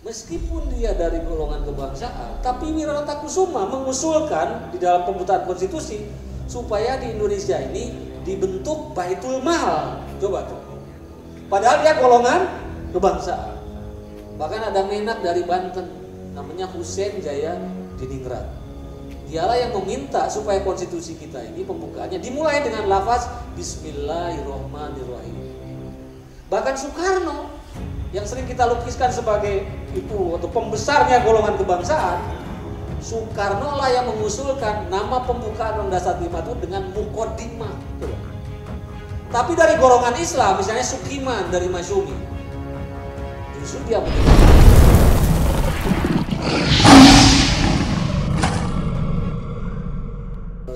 Meskipun dia dari golongan kebangsaan, tapi Wiratakusuma mengusulkan di dalam pembuatan konstitusi supaya di Indonesia ini dibentuk Baitul Mal. Coba tuh. Padahal dia golongan kebangsaan. Bahkan ada menak dari Banten, namanya Hussein Jaya Diningrat. Dialah yang meminta supaya konstitusi kita ini pembukaannya dimulai dengan lafaz Bismillahirrahmanirrahim. Bahkan Soekarno yang sering kita lukiskan sebagai itu atau pembesarnya golongan kebangsaan, Soekarno lah yang mengusulkan nama pembukaan Undang-Undang 45 itu dengan mukodimah. Tapi dari golongan Islam, misalnya Sukiman dari Masyumi, justru dia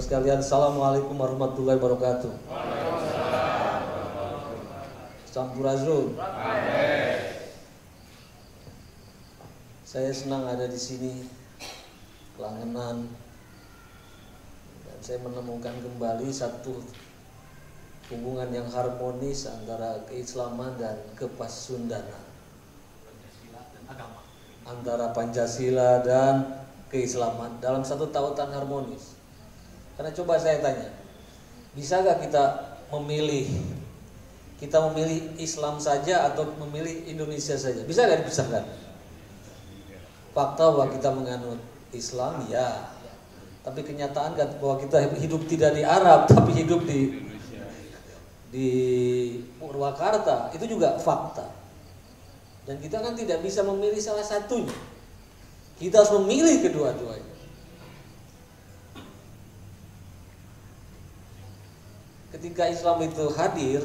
sekalian, assalamualaikum warahmatullahi wabarakatuh. Sampurasun. Saya senang ada di sini, Langenan, dan saya menemukan kembali satu hubungan yang harmonis antara keislaman dan kepasundanan, antara Pancasila dan keislaman dalam satu tautan harmonis. Karena coba saya tanya, bisa gak kita memilih Islam saja atau memilih Indonesia saja? Bisa gak dipisahkan? Fakta bahwa kita menganut Islam, ya. Tapi kenyataan bahwa kita hidup tidak di Arab, tapi hidup di Purwakarta, itu juga fakta. Dan kita kan tidak bisa memilih salah satunya. Kita harus memilih kedua-duanya. Ketika Islam itu hadir,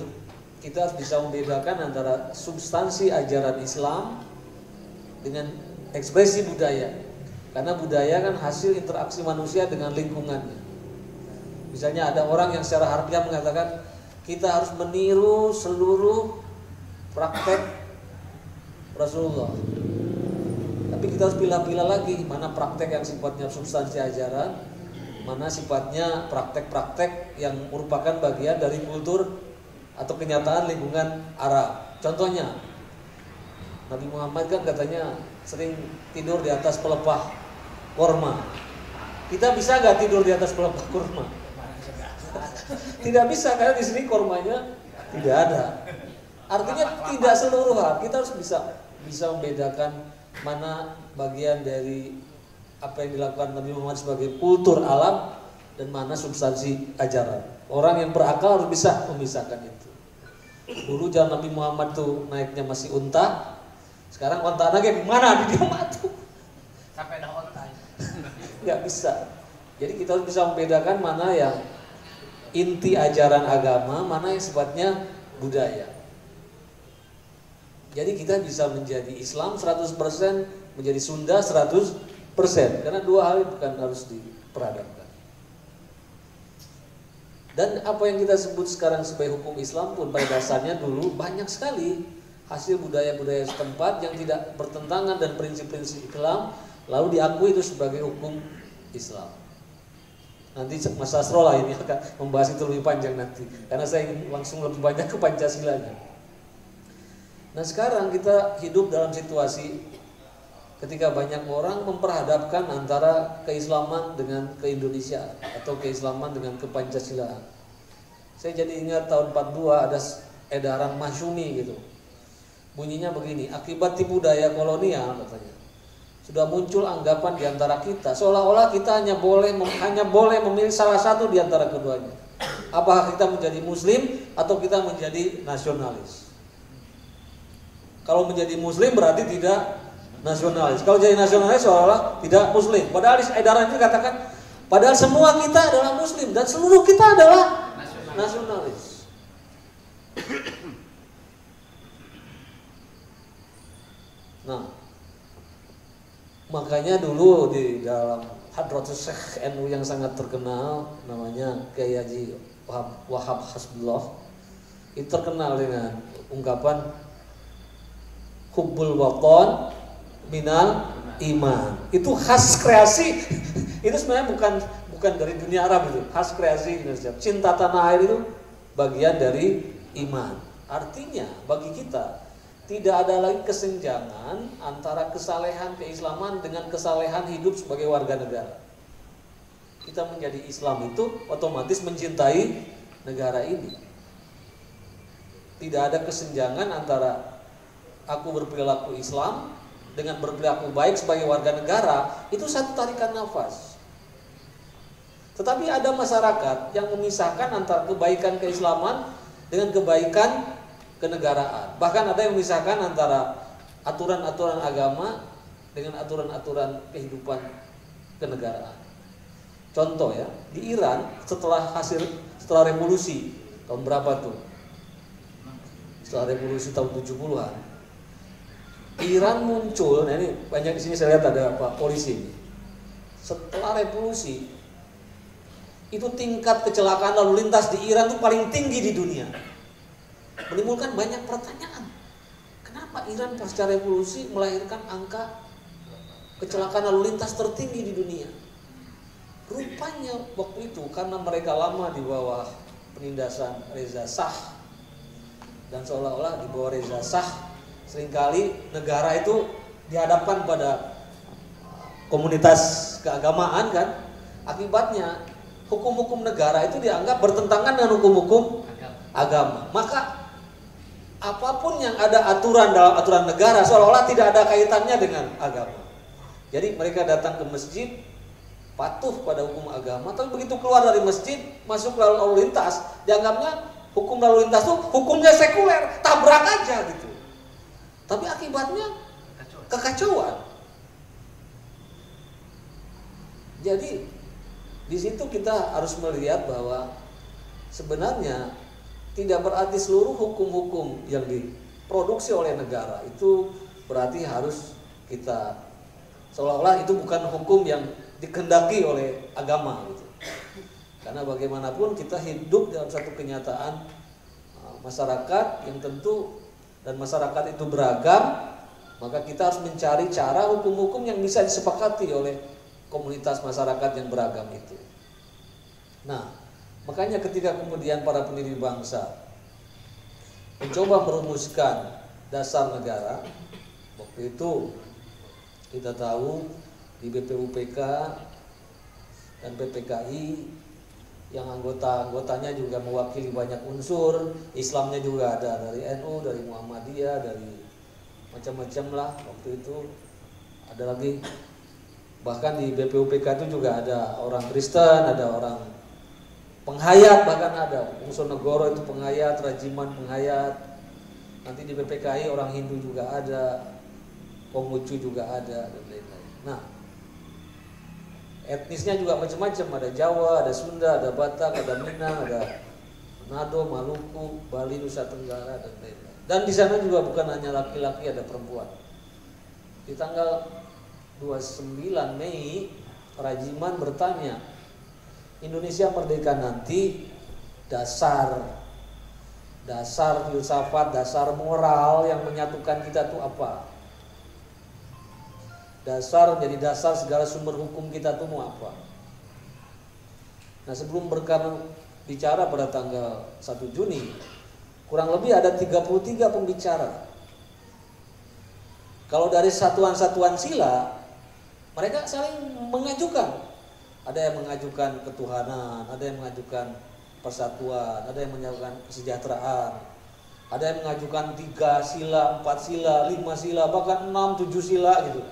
kita harus bisa membedakan antara substansi ajaran Islam dengan ekspresi budaya. Karena budaya kan hasil interaksi manusia dengan lingkungannya. Misalnya ada orang yang secara harfiah mengatakan kita harus meniru seluruh praktek Rasulullah. Tapi kita harus pilih-pilih lagi mana praktek yang sifatnya substansi ajaran, mana sifatnya praktek-praktek yang merupakan bagian dari kultur atau kenyataan lingkungan Arab. Contohnya, Nabi Muhammad kan katanya sering tidur di atas pelepah kurma. Kita bisa nggak tidur di atas pelepah kurma? Tidak bisa, karena di sini kurmanya tidak ada. Artinya tidak seluruh hal. Kita harus bisa membedakan mana bagian dari apa yang dilakukan Nabi Muhammad sebagai kultur alam dan mana substansi ajaran. Orang yang berakal harus bisa memisahkan itu. Dulu zaman Nabi Muhammad tuh naiknya masih unta, sekarang onta lagi di mana? Di dia matu. Sampai dah onta. Nggak bisa. Jadi kita harus bisa membedakan mana yang inti ajaran agama, mana yang sifatnya budaya. Jadi kita bisa menjadi Islam 100%, menjadi Sunda 100%. Karena dua hal itu kan harus diperadabkan. Dan apa yang kita sebut sekarang sebagai hukum Islam pun pada dasarnya dulu banyak sekali hasil budaya-budaya setempat yang tidak bertentangan dan prinsip-prinsip Islam, lalu diakui itu sebagai hukum Islam. Nanti Mas Asro lah ini akan membahas itu lebih panjang nanti, karena saya ingin langsung lebih banyak ke Pancasilanya. Nah sekarang kita hidup dalam situasi ketika banyak orang memperhadapkan antara keislaman dengan keindonesiaan atau keislaman dengan kepancasilaan. Saya jadi ingat tahun 42 ada edaran Masyumi gitu. Bunyinya begini, akibat tipu daya kolonial katanya, sudah muncul anggapan di antara kita seolah-olah kita hanya boleh memilih salah satu di antara keduanya. Apakah kita menjadi muslim atau kita menjadi nasionalis? Kalau menjadi muslim berarti tidak nasionalis. Kalau jadi nasionalis seolah-olah tidak muslim. Padahal di edaran itu katakan padahal semua kita adalah muslim dan seluruh kita adalah nasionalis. Nah, makanya dulu di dalam Hadratus Syekh NU yang sangat terkenal namanya Kiai Haji Wahab Hasbullah, itu terkenal dengan ungkapan hubbul watan minal iman. Itu khas kreasi. Itu sebenarnya bukan dari dunia Arab, itu khas kreasi Indonesia. Cinta tanah air itu bagian dari iman. Artinya bagi kita tidak ada lagi kesenjangan antara kesalehan keislaman dengan kesalehan hidup sebagai warga negara. Kita menjadi Islam itu otomatis mencintai negara ini. Tidak ada kesenjangan antara aku berperilaku Islam dengan berperilaku baik sebagai warga negara, itu satu tarikan nafas. Tetapi ada masyarakat yang memisahkan antara kebaikan keislaman dengan kebaikan kenegaraan. Bahkan ada yang memisahkan antara aturan-aturan agama dengan aturan-aturan kehidupan kenegaraan. Contoh ya, di Iran setelah revolusi tahun berapa tuh? Setelah revolusi tahun 70-an, Iran muncul. Nah ini banyak di sini saya lihat ada Pak polisi ini. Setelah revolusi itu tingkat kecelakaan lalu lintas di Iran itu paling tinggi di dunia. Menimbulkan banyak pertanyaan. Kenapa Iran pasca revolusi melahirkan angka kecelakaan lalu lintas tertinggi di dunia? Rupanya waktu itu karena mereka lama di bawah penindasan Reza Shah, dan seolah-olah di bawah Reza Shah seringkali negara itu dihadapkan pada komunitas keagamaan kan. Akibatnya hukum-hukum negara itu dianggap bertentangan dengan hukum-hukum agama. Maka apapun yang ada aturan dalam aturan negara seolah-olah tidak ada kaitannya dengan agama. Jadi mereka datang ke masjid patuh pada hukum agama, tapi begitu keluar dari masjid masuk lalu lintas, dianggapnya hukum lalu lintas itu hukumnya sekuler, tabrak aja gitu. Tapi akibatnya kekacauan. Jadi di situ kita harus melihat bahwa sebenarnya tidak berarti seluruh hukum-hukum yang diproduksi oleh negara itu berarti harus kita seolah-olah itu bukan hukum yang dikehendaki oleh agama gitu. Karena bagaimanapun kita hidup dalam satu kenyataan masyarakat yang tentu, dan masyarakat itu beragam, maka kita harus mencari cara hukum-hukum yang bisa disepakati oleh komunitas masyarakat yang beragam itu. Nah, makanya ketika kemudian para pendiri bangsa mencoba merumuskan dasar negara, waktu itu kita tahu di BPUPK dan PPKI yang anggotanya juga mewakili banyak unsur, Islamnya juga ada dari NU, dari Muhammadiyah, dari macam-macam lah waktu itu. Ada lagi bahkan di BPUPK itu juga ada orang Kristen, ada orang penghayat, bahkan ada unsur negoro itu penghayat, Rajiman penghayat. Nanti di PPKI orang Hindu juga ada, Konghucu juga ada, dan lain-lain. Nah, etnisnya juga macam-macam, ada Jawa, ada Sunda, ada Batak, ada Minang, ada Manado, Maluku, Bali, Nusa Tenggara, dan lain-lain. Dan di sana juga bukan hanya laki-laki, ada perempuan. Di tanggal 29 Mei, Rajiman bertanya, Indonesia merdeka nanti dasar filsafat, dasar moral yang menyatukan kita itu apa? Jadi dasar segala sumber hukum kita itu mau apa? Nah, sebelum bicara pada tanggal 1 Juni, kurang lebih ada 33 pembicara. Kalau dari satuan-satuan sila, mereka saling mengajukan. Ada yang mengajukan ketuhanan, ada yang mengajukan persatuan, ada yang mengajukan kesejahteraan, ada yang mengajukan 3 sila, 4 sila, 5 sila, bahkan 6, 7 sila gitu.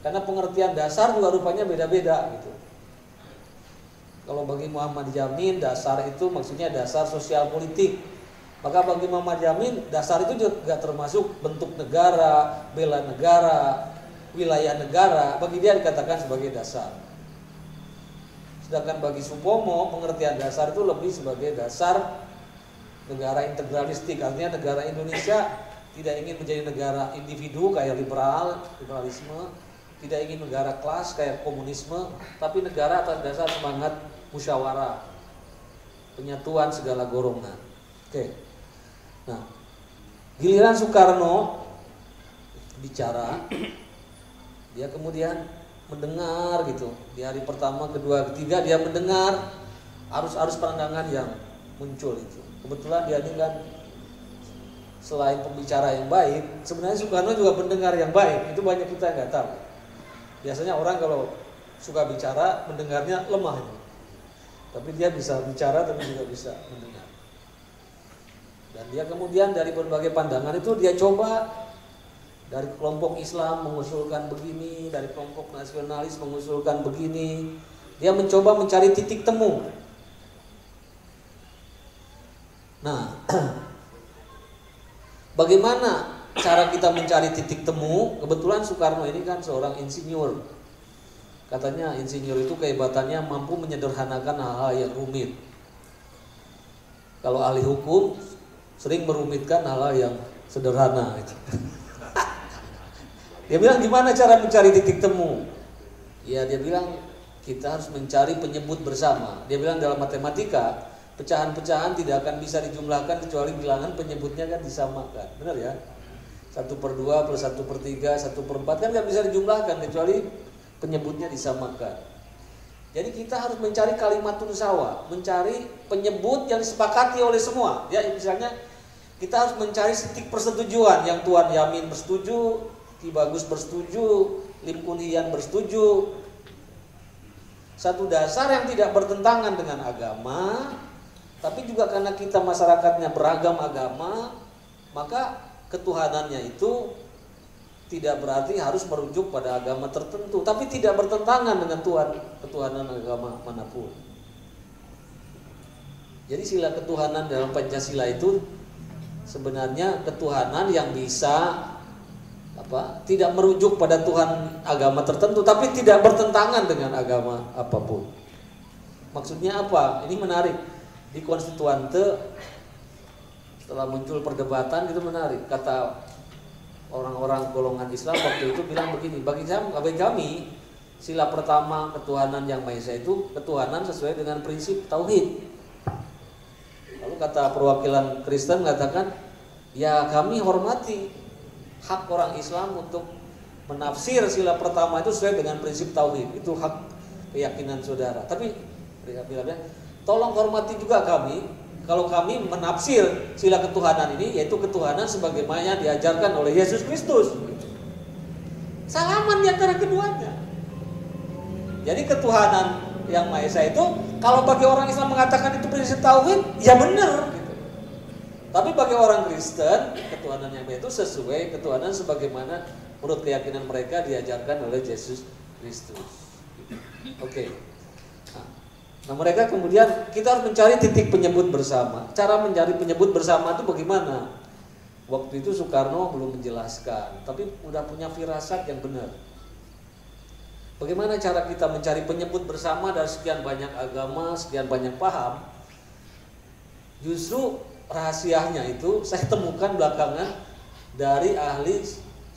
Karena pengertian dasar juga rupanya beda-beda gitu. Kalau bagi Muhammad Yamin, dasar itu maksudnya dasar sosial politik. Maka bagi Muhammad Yamin, dasar itu juga termasuk bentuk negara, bela negara, wilayah negara. Bagi dia dikatakan sebagai dasar. Sedangkan bagi Supomo, pengertian dasar itu lebih sebagai dasar negara integralistik. Artinya negara Indonesia tidak ingin menjadi negara individu kayak liberalisme, tidak ingin negara kelas kayak komunisme, tapi negara atas dasar semangat musyawarah, penyatuan segala golongan. Oke. Nah, giliran Soekarno bicara, dia kemudian mendengar gitu. Di hari pertama, kedua, ketiga dia mendengar arus-arus pandangan yang muncul itu. Kebetulan dia ini kan selain pembicara yang baik, sebenarnya Soekarno juga pendengar yang baik. Itu banyak kita nggak tahu. Biasanya orang kalau suka bicara, mendengarnya lemah. Tapi dia bisa bicara, tapi juga bisa mendengar. Dan dia kemudian dari berbagai pandangan itu dia coba, dari kelompok Islam mengusulkan begini, dari kelompok nasionalis mengusulkan begini. Dia mencoba mencari titik temu. Nah, bagaimana cara kita mencari titik temu? Kebetulan Soekarno ini kan seorang insinyur. Katanya insinyur itu kehebatannya mampu menyederhanakan hal-hal yang rumit. Kalau ahli hukum sering merumitkan hal-hal yang sederhana. Dia bilang gimana cara mencari titik temu? Ya dia bilang kita harus mencari penyebut bersama. Dia bilang dalam matematika pecahan-pecahan tidak akan bisa dijumlahkan kecuali bilangan penyebutnya kan disamakan. Benar ya? 1/2 plus 1/3, 1/4 kan nggak bisa dijumlahkan kecuali penyebutnya disamakan. Jadi kita harus mencari kalimatun sawa, mencari penyebut yang disepakati oleh semua. Ya misalnya kita harus mencari titik persetujuan yang Tuan Yamin bersetuju, Ki Bagus bersetuju, Lim Kunhian bersetuju. Satu dasar yang tidak bertentangan dengan agama, tapi juga karena kita masyarakatnya beragam agama, maka ketuhanannya itu tidak berarti harus merujuk pada agama tertentu, tapi tidak bertentangan dengan ketuhanan agama manapun. Jadi sila ketuhanan dalam Pancasila itu sebenarnya ketuhanan yang bisa tidak merujuk pada Tuhan agama tertentu, tapi tidak bertentangan dengan agama apapun. Maksudnya apa? Ini menarik. Di Konstituante setelah muncul perdebatan itu menarik. Kata orang-orang golongan Islam waktu itu bilang begini, bagi kami sila pertama ketuhanan yang Maha Esa itu ketuhanan sesuai dengan prinsip tauhid. Lalu kata perwakilan Kristen mengatakan, ya kami hormati hak orang Islam untuk menafsir sila pertama itu sesuai dengan prinsip tauhid. Itu hak keyakinan saudara. Tapi mereka bilang, tolong hormati juga kami kalau kami menafsir sila ketuhanan ini, yaitu ketuhanan sebagaimana diajarkan oleh Yesus Kristus. Salaman di antara keduanya. Jadi ketuhanan yang Maha Esa itu kalau bagi orang Islam mengatakan itu prinsip tauhid, ya benar gitu. Tapi bagi orang Kristen, ketuhanan yang Maha itu sesuai ketuhanan sebagaimana menurut keyakinan mereka diajarkan oleh Yesus Kristus. Oke. Nah mereka kemudian kita harus mencari titik penyebut bersama. Cara mencari penyebut bersama itu bagaimana? Waktu itu Soekarno belum menjelaskan, tapi udah punya firasat yang benar. Bagaimana cara kita mencari penyebut bersama dari sekian banyak agama, sekian banyak paham? Justru rahasianya itu saya temukan belakangan dari ahli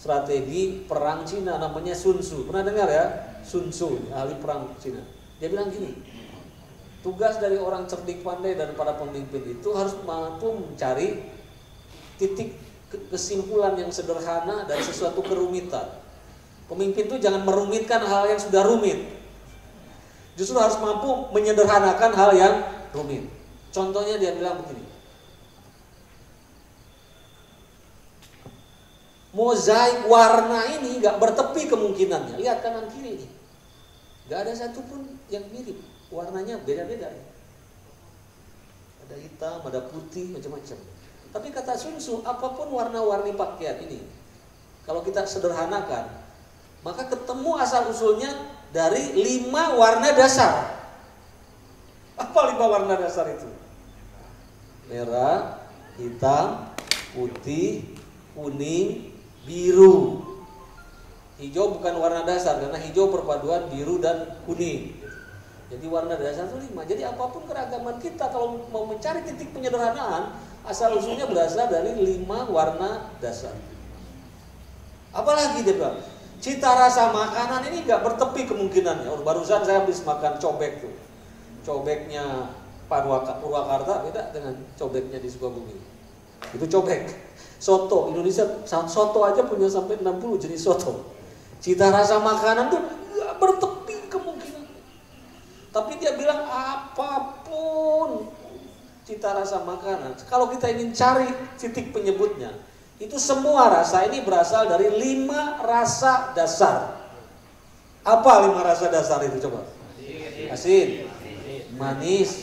strategi perang Cina, namanya Sun Tzu. Pernah dengar ya? Sun Tzu, ahli perang Cina. Dia bilang gini, tugas dari orang cerdik pandai dan para pemimpin itu harus mampu mencari titik kesimpulan yang sederhana dari sesuatu kerumitan. Pemimpin itu jangan merumitkan hal yang sudah rumit. Justru harus mampu menyederhanakan hal yang rumit. Contohnya dia bilang begini, mozaik warna ini gak bertepi kemungkinannya. Lihat kanan kiri ini, gak ada satupun yang mirip. Warnanya beda-beda. Ada hitam, ada putih, macam-macam. Tapi kata Sun Tzu, apapun warna-warni pakaian ini, kalau kita sederhanakan, maka ketemu asal-usulnya dari 5 warna dasar. Apa 5 warna dasar itu? Merah, hitam, putih, kuning, biru. Hijau bukan warna dasar, karena hijau perpaduan biru dan kuning. Jadi warna dasar itu 5. Jadi apapun keragaman kita, kalau mau mencari titik penyederhanaan, asal usulnya berasal dari 5 warna dasar. Apalagi dia bilang, cita rasa makanan ini gak bertepi kemungkinannya. Barusan saya habis makan cobek tuh. Cobeknya Purwakarta beda dengan cobeknya di Sukabumi. Itu cobek. Soto, Indonesia soto aja punya sampai 60 jenis soto. Cita rasa makanan tuh gak bertepi kemungkinan. Tapi dia bilang apapun cita rasa makanan. Kalau kita ingin cari titik penyebutnya, itu semua rasa ini berasal dari 5 rasa dasar. Apa 5 rasa dasar itu coba? Asin, manis,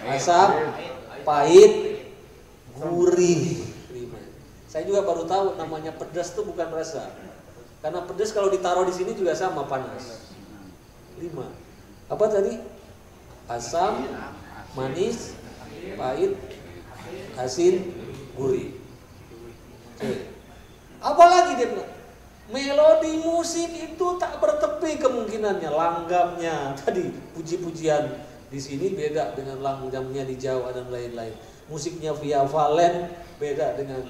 asam, pahit, gurih. 5. Saya juga baru tahu namanya pedas itu bukan rasa. Karena pedas kalau ditaruh di sini juga sama panas. 5. Apa tadi? Asam, manis, pahit, asin, gurih. Apalagi dia bilang, melodi musik itu tak bertepi kemungkinannya, langgamnya. Tadi puji-pujian di sini beda dengan langgamnya di Jawa dan lain-lain. Musiknya Via Valen beda dengan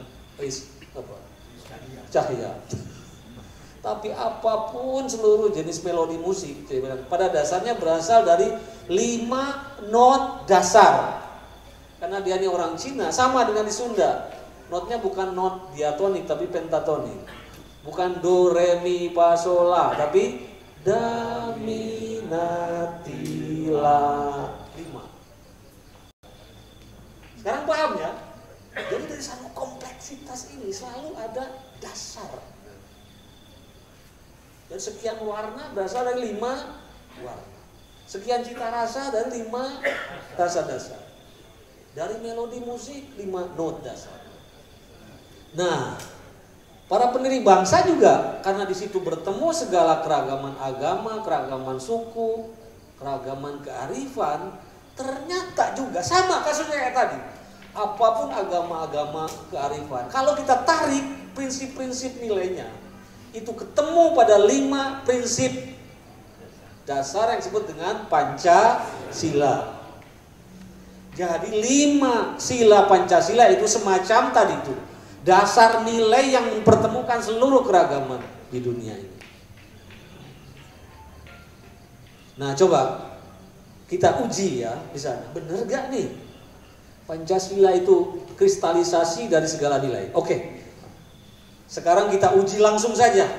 Cahya. Tapi apapun seluruh jenis melodi musik, pada dasarnya berasal dari 5 not dasar. Karena dia ini orang Cina, sama dengan di Sunda. Notnya bukan not diatonik tapi pentatonik. Bukan do re mi fa sol la tapi da mi na ti la. 5. Sekarang paham ya? Jadi dari satu kompleksitas ini selalu ada dasar. Dan sekian warna berasal dari 5 warna. Sekian cita rasa dari 5 rasa dasar. Dari melodi musik 5 not dasar. Nah, para pendiri bangsa juga karena di situ bertemu segala keragaman agama, keragaman suku, keragaman kearifan, ternyata juga sama kasusnya kayak tadi. Apapun agama-agama kearifan, kalau kita tarik prinsip-prinsip nilainya, itu ketemu pada 5 prinsip dasar yang disebut dengan Pancasila. Jadi 5 sila Pancasila itu semacam tadi itu dasar nilai yang mempertemukan seluruh keragaman di dunia ini. Nah, coba kita uji ya di sana. Benar gak nih Pancasila itu kristalisasi dari segala nilai? Oke. Sekarang kita uji langsung saja.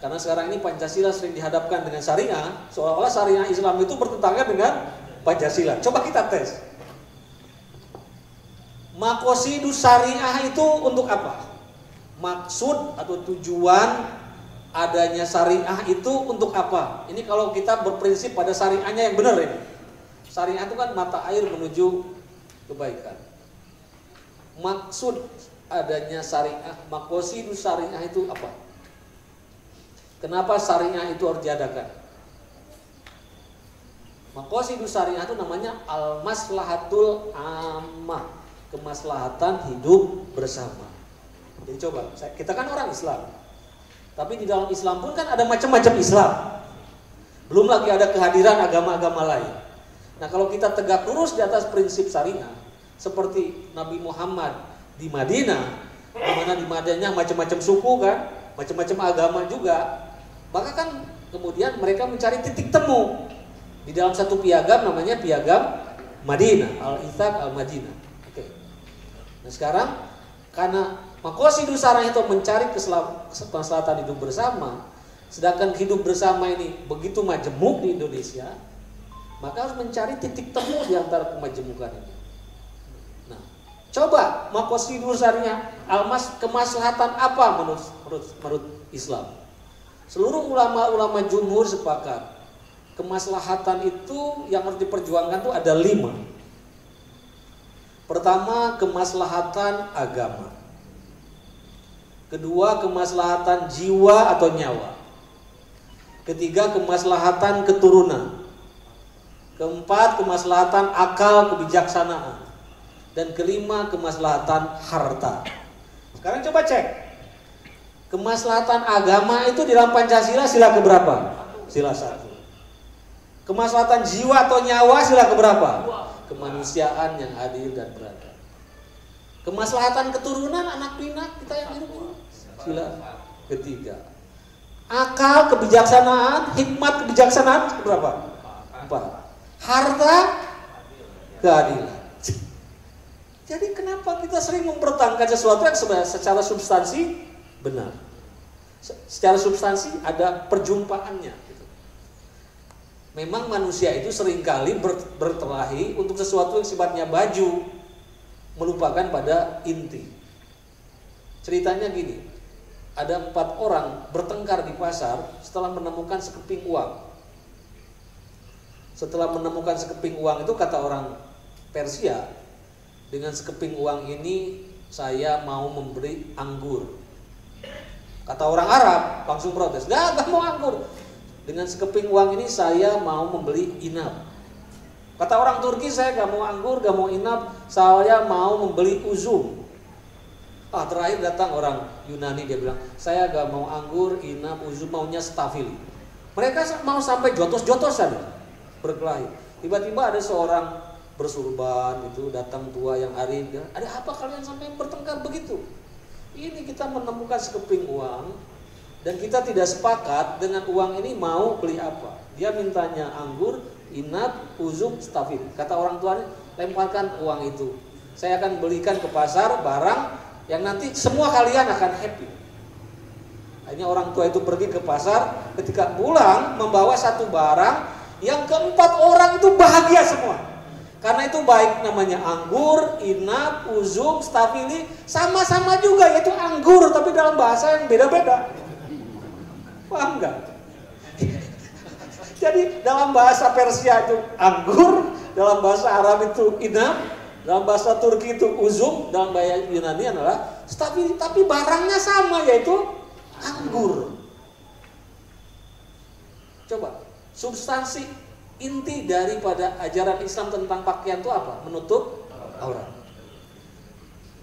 Karena sekarang ini Pancasila sering dihadapkan dengan syariah, seolah-olah syariah Islam itu bertentangan dengan Pancasila. Coba kita tes. Maqasidus syariah itu untuk apa? Maksud atau tujuan adanya syariah itu untuk apa? Ini kalau kita berprinsip pada syariahnya yang benar ini. Syariah itu kan mata air menuju kebaikan. Maksud adanya syariah, maqasidus syariah itu apa? Kenapa syariah itu harus diadakan? Maqasidus syariah itu namanya al-maslahatul ammah, kemaslahatan hidup bersama. Jadi coba, kita kan orang Islam, tapi di dalam Islam pun kan ada macam-macam Islam. Belum lagi ada kehadiran agama-agama lain. Nah, kalau kita tegak lurus di atas prinsip syariah, seperti Nabi Muhammad di Madinah, di mana di Madinah macam-macam suku kan, macam-macam agama juga. Maka kan kemudian mereka mencari titik temu di dalam satu piagam namanya piagam Madinah, Al-Ithaq Al-Madinah. Nah, sekarang karena maqasidus syariah itu mencari kemaslahatan hidup bersama, sedangkan hidup bersama ini begitu majemuk di Indonesia, maka harus mencari titik temu di antara kemajemukan ini. Nah, coba maqasidus syariah kemaslahatan apa menurut Islam? Seluruh ulama-ulama jumhur sepakat kemaslahatan itu yang harus diperjuangkan itu ada 5. Pertama, kemaslahatan agama. Kedua, kemaslahatan jiwa atau nyawa. Ketiga, kemaslahatan keturunan. Keempat, kemaslahatan akal kebijaksanaan. Dan kelima, kemaslahatan harta. Sekarang coba cek. Kemaslahatan agama itu di dalam Pancasila sila keberapa? Sila 1. Kemaslahatan jiwa atau nyawa sila keberapa? Kemanusiaan yang adil dan beradab. Kemaslahatan keturunan anak pinak kita yang hidup ini sila ketiga. Akal kebijaksanaan, hikmat kebijaksanaan berapa? 4. Harta keadilan. Jadi kenapa kita sering mempertahankan sesuatu yang secara substansi benar? Secara substansi ada perjumpaannya. Memang manusia itu seringkali berkelahi untuk sesuatu yang sifatnya baju. melupakan pada inti. Ceritanya gini, ada 4 orang bertengkar di pasar setelah menemukan sekeping uang. Setelah menemukan sekeping uang itu, kata orang Persia, dengan sekeping uang ini saya mau memberi anggur. Kata orang Arab langsung protes, gak mau anggur. Dengan sekeping uang ini saya mau membeli inap. Kata orang Turki, saya gak mau anggur, gak mau inap, saya mau membeli uzum. Terakhir datang orang Yunani, dia bilang, saya gak mau anggur, inap, uzum, maunya stafili. Mereka mau sampai jotos-jotosan berkelahi. Tiba-tiba ada seorang bersurban itu datang, tua yang arif, ada apa kalian sampai bertengkar begitu? Ini kita menemukan sekeping uang dan kita tidak sepakat dengan uang ini mau beli apa. Dia mintanya anggur, inap, uzum, stafil. Kata orang tuanya, lemparkan uang itu, saya akan belikan ke pasar barang yang nanti semua kalian akan happy. Akhirnya orang tua itu pergi ke pasar, ketika pulang membawa satu barang yang keempat orang itu bahagia semua. Karena itu baik namanya anggur, inap, uzum, stafili, sama-sama juga yaitu anggur tapi dalam bahasa yang beda-beda. Paham nggak? Jadi dalam bahasa Persia itu anggur, dalam bahasa Arab itu inap, dalam bahasa Turki itu uzum, dalam bahasa Yunani adalah stafili, tapi barangnya sama yaitu anggur. Coba, substansi inti daripada ajaran Islam tentang pakaian itu apa? Menutup aurat.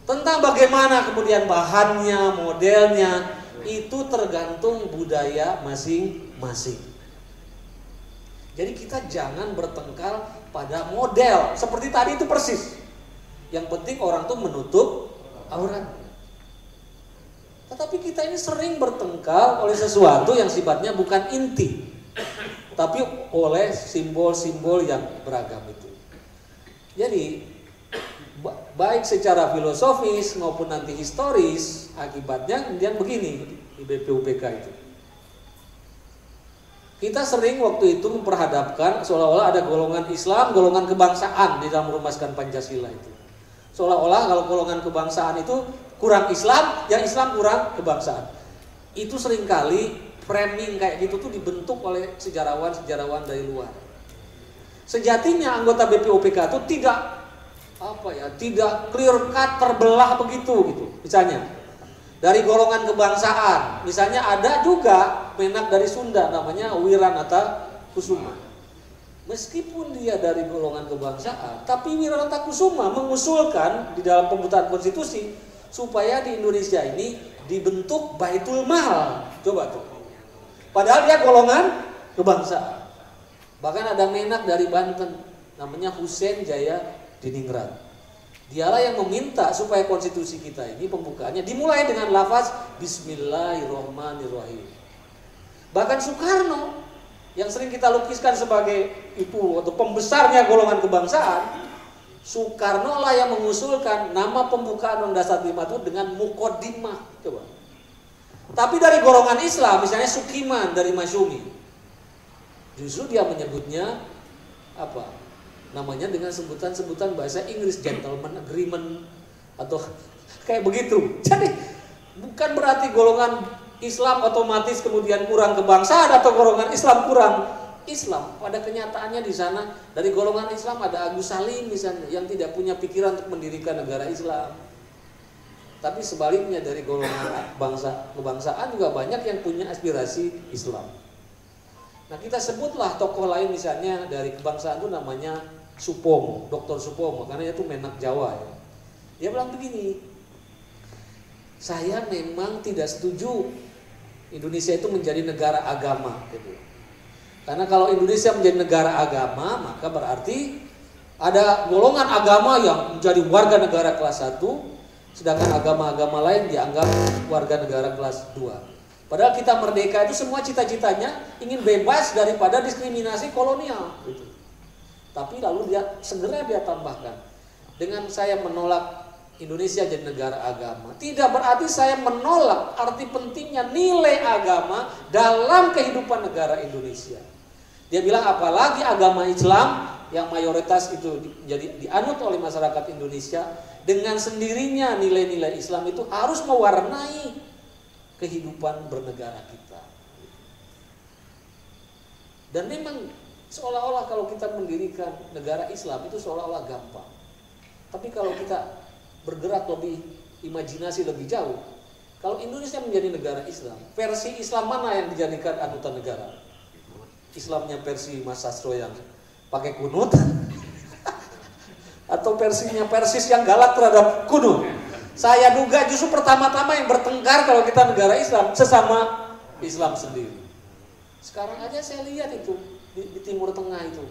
Tentang bagaimana kemudian bahannya, modelnya, itu tergantung budaya masing-masing. Jadi kita jangan bertengkar pada model. Seperti tadi itu persis. Yang penting orang tuh menutup aurat. Tetapi kita ini sering bertengkar oleh sesuatu yang sifatnya bukan inti, tapi oleh simbol-simbol yang beragam itu. Jadi baik secara filosofis maupun nanti historis, akibatnya kemudian begini di BPUPK itu. Kita sering waktu itu memperhadapkan seolah-olah ada golongan Islam, golongan kebangsaan di dalam merumuskan Pancasila itu. Seolah-olah kalau golongan kebangsaan itu kurang Islam, yang Islam kurang kebangsaan. Itu seringkali framing kayak gitu tuh dibentuk oleh sejarawan-sejarawan dari luar. Sejatinya anggota BPUPK itu tidak clear cut, terbelah begitu gitu. Misalnya dari golongan kebangsaan, misalnya ada juga menak dari Sunda namanya Wiranata Kusuma. Meskipun dia dari golongan kebangsaan, tapi Wiranata Kusuma mengusulkan di dalam pembuatan konstitusi supaya di Indonesia ini dibentuk Baitul Mal. Coba tuh. Padahal dia golongan kebangsaan. Bahkan ada menak dari Banten namanya Hussein Jaya Diningrat. Dialah yang meminta supaya konstitusi kita ini pembukaannya dimulai dengan lafaz Bismillahirrahmanirrahim. Bahkan Soekarno yang sering kita lukiskan sebagai ibu atau pembesarnya golongan kebangsaan, Soekarno lah yang mengusulkan nama pembukaan Undang-Undang 45 itu dengan mukodimah. Coba. Tapi dari golongan Islam, misalnya Sukiman dari Masyumi, justru dia menyebutnya apa? Namanya dengan sebutan-sebutan bahasa Inggris, gentleman agreement atau kayak begitu. Jadi bukan berarti golongan Islam otomatis kemudian kurang kebangsaan atau golongan Islam kurang Islam. Pada kenyataannya di sana dari golongan Islam ada Agus Salim misalnya yang tidak punya pikiran untuk mendirikan negara Islam. Tapi sebaliknya dari golongan kebangsaan juga banyak yang punya aspirasi Islam. Nah kita sebutlah tokoh lain misalnya dari kebangsaan itu namanya Supomo, Dr. Supomo, karena itu menak Jawa ya. Dia bilang begini, saya memang tidak setuju Indonesia itu menjadi negara agama gitu. Karena kalau Indonesia menjadi negara agama, maka berarti ada golongan agama yang menjadi warga negara kelas 1, sedangkan agama-agama lain dianggap warga negara kelas 2. Padahal kita merdeka itu semua cita-citanya ingin bebas daripada diskriminasi kolonial gitu. Tapi lalu segera dia tambahkan, dengan saya menolak Indonesia jadi negara agama, tidak berarti saya menolak arti pentingnya nilai agama dalam kehidupan negara Indonesia. Dia bilang apalagi agama Islam yang mayoritas itu jadi dianut oleh masyarakat Indonesia, dengan sendirinya nilai-nilai Islam itu harus mewarnai kehidupan bernegara kita. Dan memang seolah-olah kalau kita mendirikan negara Islam itu seolah-olah gampang. Tapi kalau kita bergerak lebih, imajinasi lebih jauh, kalau Indonesia menjadi negara Islam, versi Islam mana yang dijadikan anutan negara? Islamnya versi Mas Sastro yang pakai kunut atau versinya Persis yang galak terhadap kunut? Saya duga justru pertama-tama yang bertengkar kalau kita negara Islam sesama Islam sendiri. Sekarang aja saya lihat itu di Timur Tengah itu,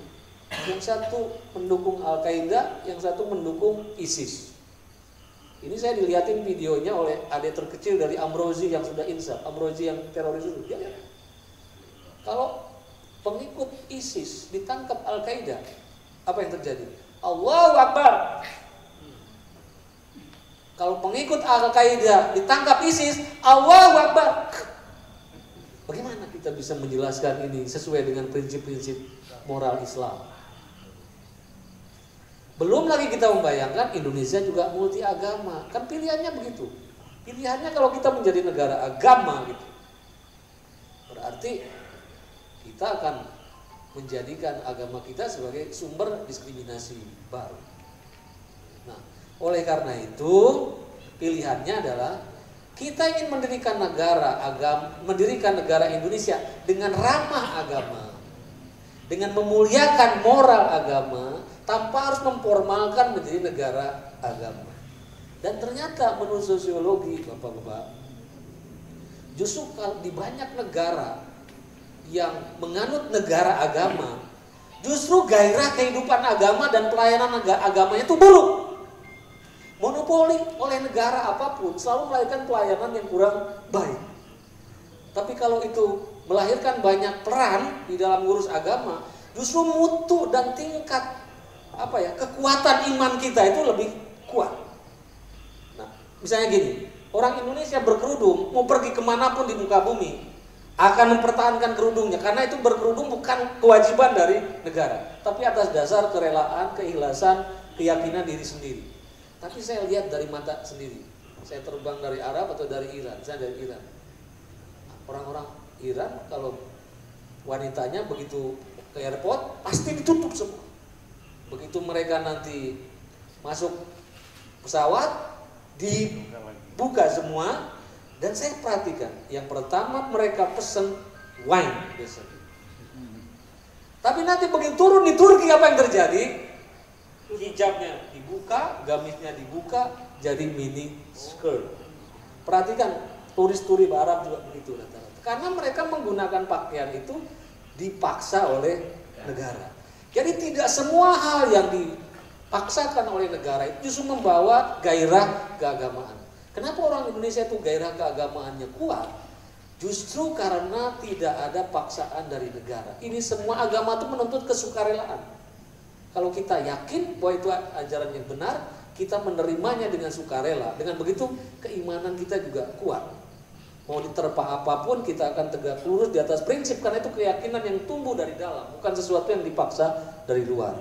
yang satu mendukung Al-Qaeda, yang satu mendukung ISIS. Ini saya dilihatin videonya oleh adik terkecil dari Amrozi yang sudah insaf, Amrozi yang teroris itu. Dia lihat, kalau pengikut ISIS ditangkap Al-Qaeda, apa yang terjadi? Allahu Akbar. Kalau pengikut Al-Qaeda ditangkap ISIS, Allahu Akbar. Bagaimana kita bisa menjelaskan ini sesuai dengan prinsip-prinsip moral Islam? Belum lagi kita membayangkan Indonesia juga multi agama. Kan pilihannya begitu. Pilihannya kalau kita menjadi negara agama gitu, berarti kita akan menjadikan agama kita sebagai sumber diskriminasi baru. Nah, oleh karena itu pilihannya adalah kita ingin mendirikan negara Indonesia dengan ramah agama, dengan memuliakan moral agama, tanpa harus memformalkan menjadi negara agama. Dan ternyata menurut sosiologi, Bapak-bapak, justru di banyak negara yang menganut negara agama, justru gairah kehidupan agama dan pelayanan agamanya itu buruk. Monopoli oleh negara apapun selalu melahirkan pelayanan yang kurang baik. Tapi kalau itu melahirkan banyak peran di dalam ngurus agama, justru mutu dan tingkat kekuatan iman kita itu lebih kuat. Nah, misalnya gini, orang Indonesia berkerudung mau pergi kemanapun di muka bumi akan mempertahankan kerudungnya, karena itu berkerudung bukan kewajiban dari negara, tapi atas dasar kerelaan, keikhlasan, keyakinan diri sendiri. Tapi saya lihat dari mata sendiri. Saya terbang dari Arab atau dari Iran. Saya dari Iran. Orang-orang Iran kalau wanitanya begitu ke airport pasti ditutup semua. Begitu mereka nanti masuk pesawat dibuka semua. Dan saya perhatikan, yang pertama mereka pesen wine biasanya. Tapi nanti begitu turun di Turki apa yang terjadi? Hijabnya dibuka, gamisnya dibuka, jadi mini skirt. Perhatikan, turis-turis Arab juga begitu rata-rata. Karena mereka menggunakan pakaian itu dipaksa oleh negara. Jadi tidak semua hal yang dipaksakan oleh negara itu justru membawa gairah keagamaan. Kenapa orang Indonesia itu gairah keagamaannya kuat? Justru karena tidak ada paksaan dari negara. Ini semua agama itu menuntut kesukarelaan. Kalau kita yakin bahwa itu ajaran yang benar, kita menerimanya dengan sukarela. Dengan begitu keimanan kita juga kuat. Mau diterpa apapun kita akan tegak lurus di atas prinsip, karena itu keyakinan yang tumbuh dari dalam, bukan sesuatu yang dipaksa dari luar.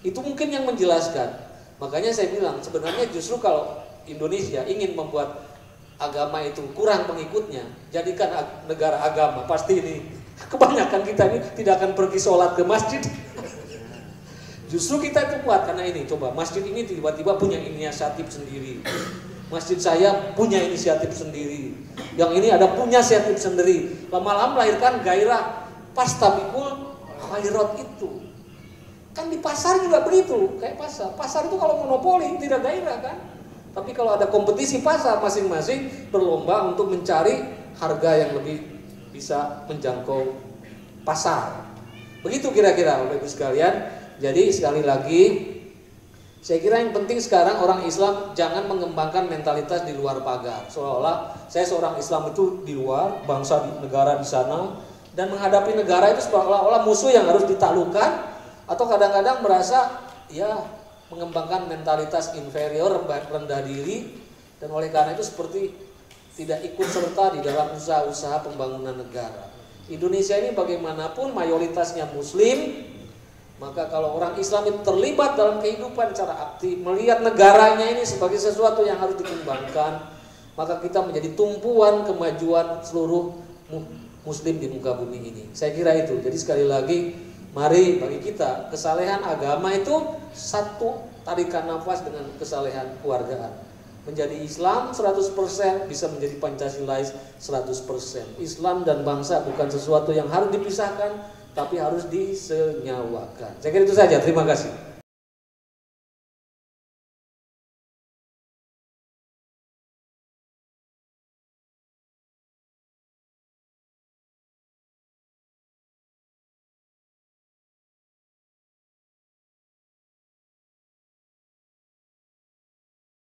Itu mungkin yang menjelaskan. Makanya saya bilang sebenarnya justru kalau Indonesia ingin membuat agama itu kurang pengikutnya, jadikan negara agama, pasti ini kebanyakan kita ini tidak akan pergi sholat ke masjid. Justru kita itu kuat karena ini. Coba masjid ini tiba-tiba punya inisiatif sendiri. Masjid saya punya inisiatif sendiri. Yang ini ada punya inisiatif sendiri. Lama-lama melahirkan gairah pastabikul khairat itu. Kan di pasar juga begitu, kayak pasar. Pasar itu kalau monopoli tidak gairah kan. Tapi kalau ada kompetisi pasar, masing-masing berlomba untuk mencari harga yang lebih bisa menjangkau pasar. Begitu kira-kira Bapak Ibu sekalian. Jadi sekali lagi, saya kira yang penting sekarang orang Islam jangan mengembangkan mentalitas di luar pagar. Seolah-olah saya seorang Islam itu di luar, bangsa di negara di sana, dan menghadapi negara itu seolah-olah musuh yang harus ditaklukkan, atau kadang-kadang merasa ya mengembangkan mentalitas inferior, rendah diri, dan oleh karena itu seperti tidak ikut serta di dalam usaha-usaha pembangunan negara. Indonesia ini bagaimanapun mayoritasnya Muslim, maka kalau orang Islam itu terlibat dalam kehidupan secara aktif, melihat negaranya ini sebagai sesuatu yang harus dikembangkan, maka kita menjadi tumpuan kemajuan seluruh Muslim di muka bumi ini. Saya kira itu. Jadi sekali lagi, mari bagi kita kesalehan agama itu satu tarikan nafas dengan kesalehan keluargaan. Menjadi Islam 100% bisa menjadi Pancasilais 100%. Islam dan bangsa bukan sesuatu yang harus dipisahkan, tapi harus disenyawakan. Saya kira itu saja. Terima kasih.